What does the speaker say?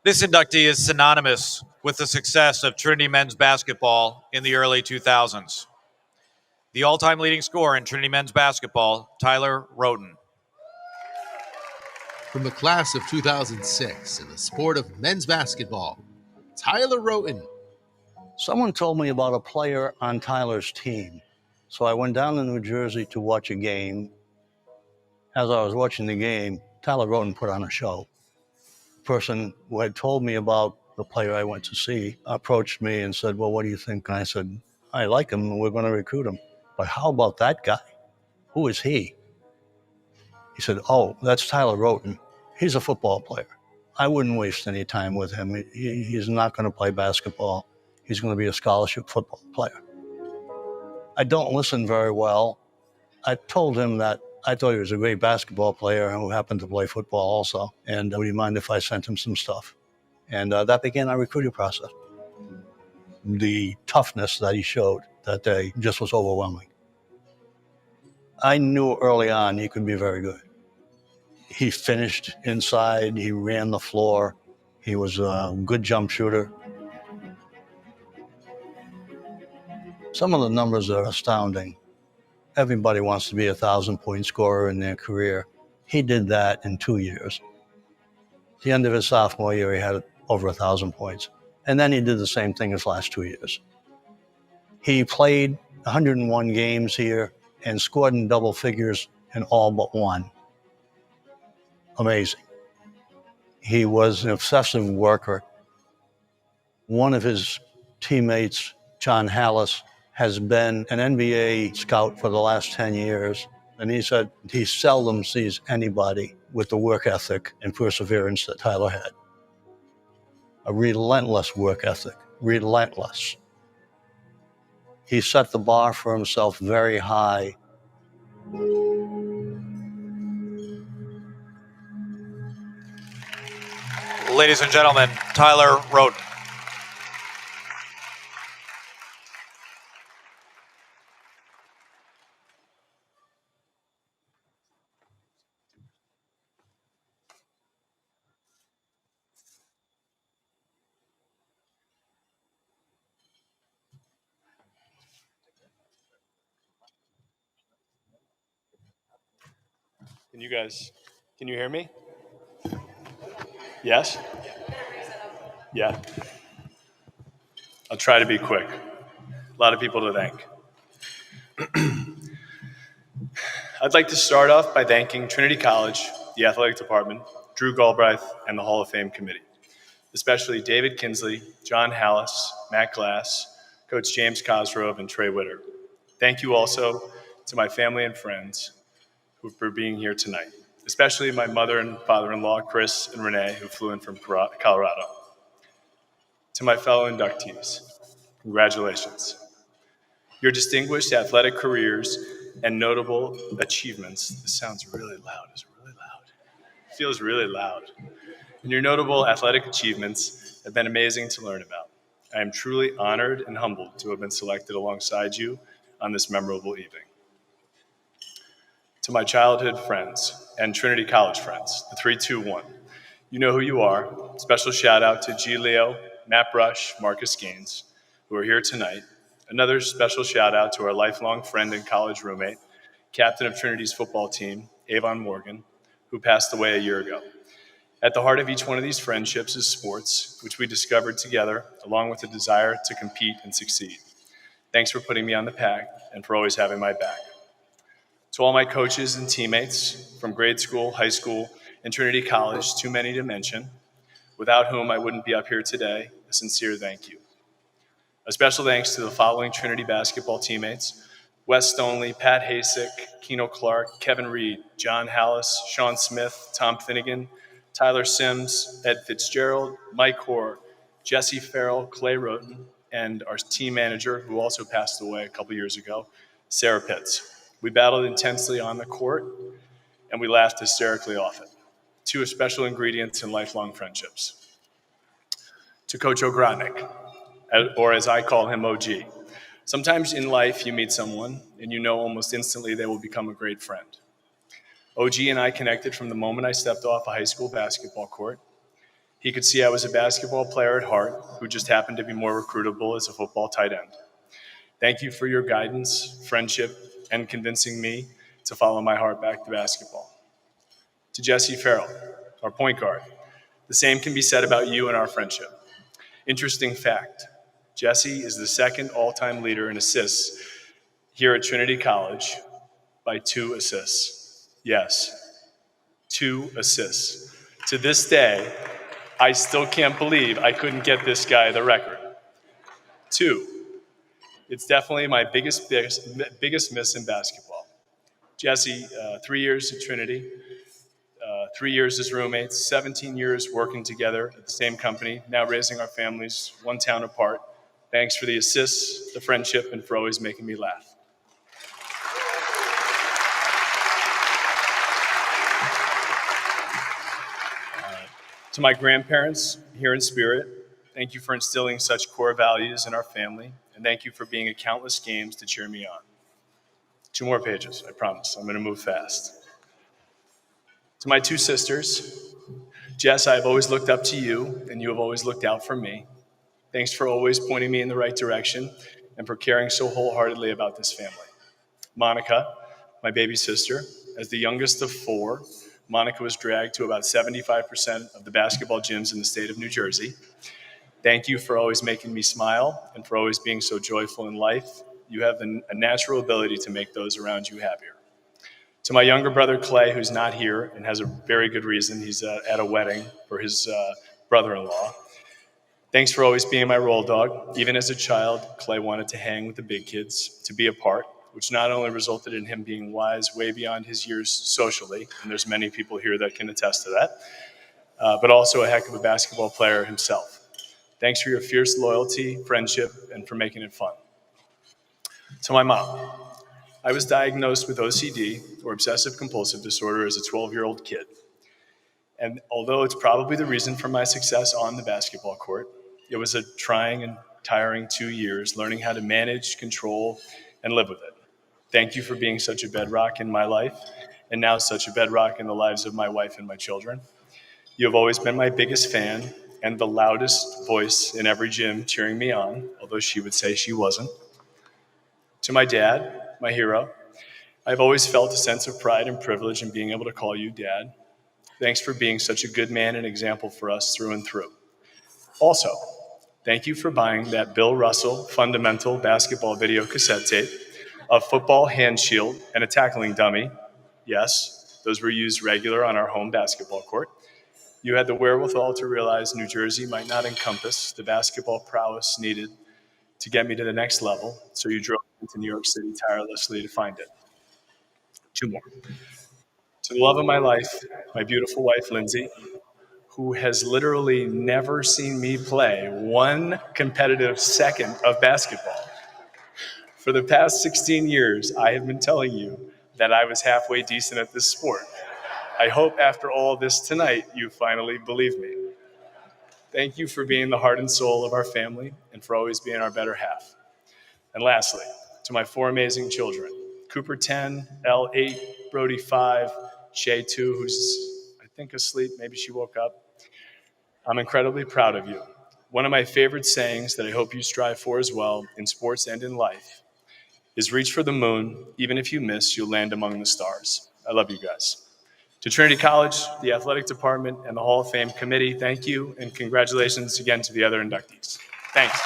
This inductee is synonymous with the success of Trinity men's basketball in the early 2000s. The all-time leading scorer in Trinity men's basketball, Tyler Rhoten. From the class of 2006 in the sport of men's basketball, Tyler Rhoten. Someone told me about a player on Tyler's team. So I went down to New Jersey to watch a game. As I was watching the game, Tyler Rhoten put on a show. The person who had told me about the player I went to see approached me and said, well, what do you think? And I said, I like him and we're going to recruit him. But how about that guy? Who is he? He said, oh, that's Tyler Rhoten. He's a football player. I wouldn't waste any time with him. He's not going to play basketball. He's going to be a scholarship football player. I don't listen very well. I told him that I thought he was a great basketball player who happened to play football also. And would he mind if I sent him some stuff? And that began our recruiting process. The toughness that he showed that day just was overwhelming. I knew early on he could be very good. He finished inside. He ran the floor. He was a good jump shooter. Some of the numbers are astounding. Everybody wants to be a 1,000-point scorer in their career. He did that in 2 years. At the end of his sophomore year, he had over 1,000 points. And then he did the same thing his last 2 years. He played 101 games here and scored in double figures in all but one. Amazing. He was an obsessive worker. One of his teammates, John Hallis, has been an NBA scout for the last 10 years. And he said he seldom sees anybody with the work ethic and perseverance that Tyler had. A relentless work ethic, relentless. He set the bar for himself very high. Ladies and gentlemen, Tyler Rhoten. Can you hear me? Yes? Yeah. I'll try to be quick. A lot of people to thank. I'd like to start off by thanking Trinity College, the athletic department, Drew Galbraith, and the Hall of Fame committee, especially David Kinsley, John Hallis, Matt Glass, Coach James Cosgrove, and Trey Witter. Thank you also to my family and friends for being here tonight, especially my mother and father-in-law, Chris and Renee, who flew in from Colorado. To my fellow inductees, congratulations. Your distinguished athletic careers and notable achievements, this sounds really loud, is it really loud? It feels really loud. And your notable athletic achievements have been amazing to learn about. I am truly honored and humbled to have been selected alongside you on this memorable evening. To my childhood friends and Trinity College friends, the 321, you know who you are. Special shout out to G. Leo, Matt Brush, Marcus Gaines, who are here tonight. Another special shout out to our lifelong friend and college roommate, captain of Trinity's football team, Avon Morgan, who passed away a year ago. At the heart of each one of these friendships is sports, which we discovered together, along with a desire to compete and succeed. Thanks for putting me on the pack and for always having my back. To all my coaches and teammates from grade school, high school, and Trinity College, too many to mention, without whom I wouldn't be up here today, a sincere thank you. A special thanks to the following Trinity basketball teammates: Wes Stonley, Pat Hasek, Keno Clark, Kevin Reed, John Hallis, Sean Smith, Tom Finnegan, Tyler Sims, Ed Fitzgerald, Mike Hoare, Jesse Farrell, Clay Rhoten, and our team manager, who also passed away a couple years ago, Sarah Pitts. We battled intensely on the court, and we laughed hysterically off it. Two special ingredients in lifelong friendships. To Coach Ogrodnik, or as I call him, OG. Sometimes in life you meet someone, and you know almost instantly they will become a great friend. OG and I connected from the moment I stepped off a high school basketball court. He could see I was a basketball player at heart who just happened to be more recruitable as a football tight end. Thank you for your guidance, friendship, and convincing me to follow my heart back to basketball. To Jesse Farrell, our point guard, the same can be said about you and our friendship. Interesting fact, Jesse is the second all-time leader in assists here at Trinity College by 2 assists. Yes, 2 assists. To this day, I still can't believe I couldn't get this guy the record. 2. It's definitely my biggest miss in basketball. Jesse, 3 years at Trinity, 3 years as roommates, 17 years working together at the same company, now raising our families one town apart. Thanks for the assists, the friendship, and for always making me laugh. To my grandparents here in spirit, thank you for instilling such core values in our family, and thank you for being at countless games to cheer me on. 2 more pages, I promise. I'm going to move fast. To my 2 sisters, Jess, I have always looked up to you, and you have always looked out for me. Thanks for always pointing me in the right direction and for caring so wholeheartedly about this family. Monica, my baby sister, as the youngest of 4, Monica was dragged to about 75% of the basketball gyms in the state of New Jersey. Thank you for always making me smile and for always being so joyful in life. You have a natural ability to make those around you happier. To my younger brother, Clay, who's not here and has a very good reason. He's at a wedding for his brother-in-law. Thanks for always being my roll dog. Even as a child, Clay wanted to hang with the big kids, to be a part, which not only resulted in him being wise way beyond his years socially, and there's many people here that can attest to that, but also a heck of a basketball player himself. Thanks for your fierce loyalty, friendship, and for making it fun. To my mom, I was diagnosed with OCD, or obsessive compulsive disorder, as a 12-year-old kid. And although it's probably the reason for my success on the basketball court, it was a trying and tiring 2 years learning how to manage, control, and live with it. Thank you for being such a bedrock in my life, and now such a bedrock in the lives of my wife and my children. You have always been my biggest fan and the loudest voice in every gym cheering me on, although she would say she wasn't. To my dad, my hero, I've always felt a sense of pride and privilege in being able to call you Dad. Thanks for being such a good man and example for us through and through. Also, thank you for buying that Bill Russell fundamental basketball video cassette tape, a football hand shield, and a tackling dummy. Yes, those were used regular on our home basketball court. You had the wherewithal to realize New Jersey might not encompass the basketball prowess needed to get me to the next level, so you drove into New York City tirelessly to find it. 2 more. To the love of my life, my beautiful wife, Lindsay, who has literally never seen me play 1 competitive second of basketball. For the past 16 years, I have been telling you that I was halfway decent at this sport. I hope after all this tonight, you finally believe me. Thank you for being the heart and soul of our family and for always being our better half. And lastly, to my 4 amazing children, Cooper 10, Elle 8, Brody 5, Shay 2, who's I think asleep, maybe she woke up. I'm incredibly proud of you. One of my favorite sayings that I hope you strive for as well in sports and in life is reach for the moon. Even if you miss, you'll land among the stars. I love you guys. To Trinity College, the athletic department, and the Hall of Fame committee, thank you, and congratulations again to the other inductees. Thanks.